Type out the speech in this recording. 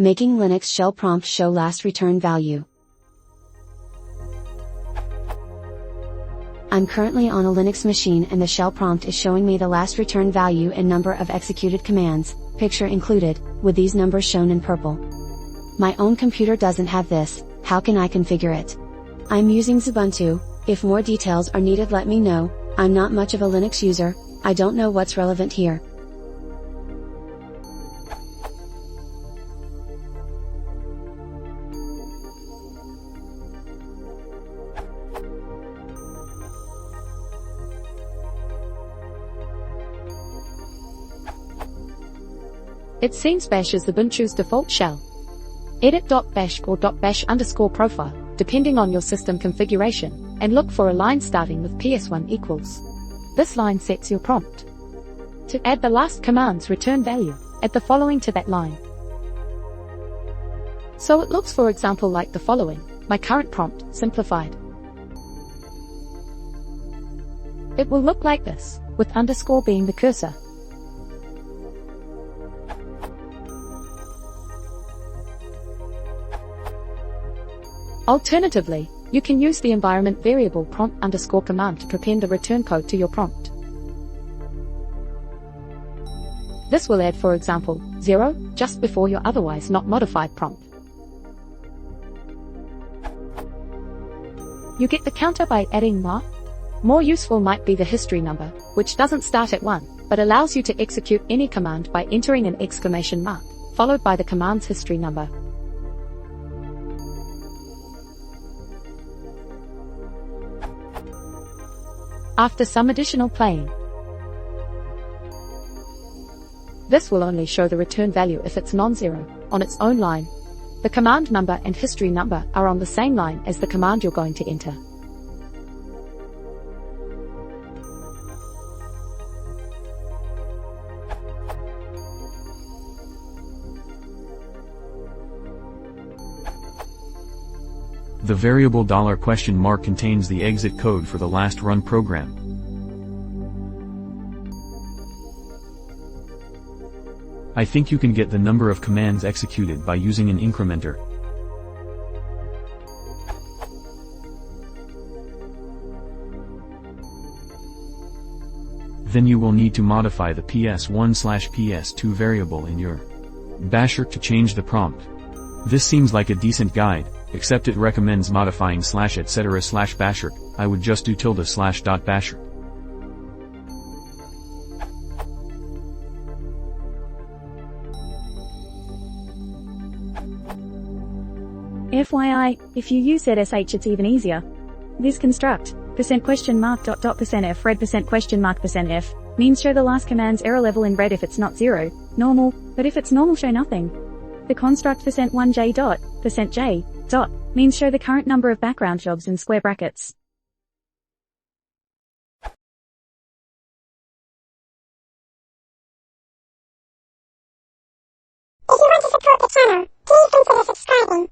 Making Linux shell prompt show last return value. I'm currently on a Linux machine and the shell prompt is showing me the last return value and number of executed commands, picture included, with these numbers shown in purple. My own computer doesn't have this. How can I configure it? I'm using Ubuntu. If more details are needed, let me know. I'm not much of a Linux user, I don't know what's relevant here. It seems bash is Ubuntu's default shell. Edit.bash or .bash_profile, depending on your system configuration, and look for a line starting with ps1 equals. This line sets your prompt. To add the last command's return value, add the following to that line. So it looks, for example, like the following: my current prompt, simplified. It will look like this, with underscore being the cursor. Alternatively, you can use the environment variable prompt_ command to prepend the return code to your prompt. This will add, for example, 0, just before your otherwise not modified prompt. You get the counter by adding mar. More useful might be the history number, which doesn't start at 1, but allows you to execute any command by entering an exclamation mark, followed by the command's history number. After some additional playing, this will only show the return value if it's non-zero, on its own line. The command number and history number are on the same line as the command you're going to enter. The variable $? Contains the exit code for the last run program. I think you can get the number of commands executed by using an incrementer. Then you will need to modify the ps1/ps2 variable in your basher to change the prompt. This seems like a decent guide, except it recommends modifying /etc/basher. I would just do ~basher. FYI, if you use ZSH it's even easier. This construct, %?f red %?f, means show the last command's error level in red if it's not 0, normal, but if it's normal show nothing. The construct %1j dot, %j, dot, means show the current number of background jobs in square brackets. If you want to support the channel, please consider subscribing.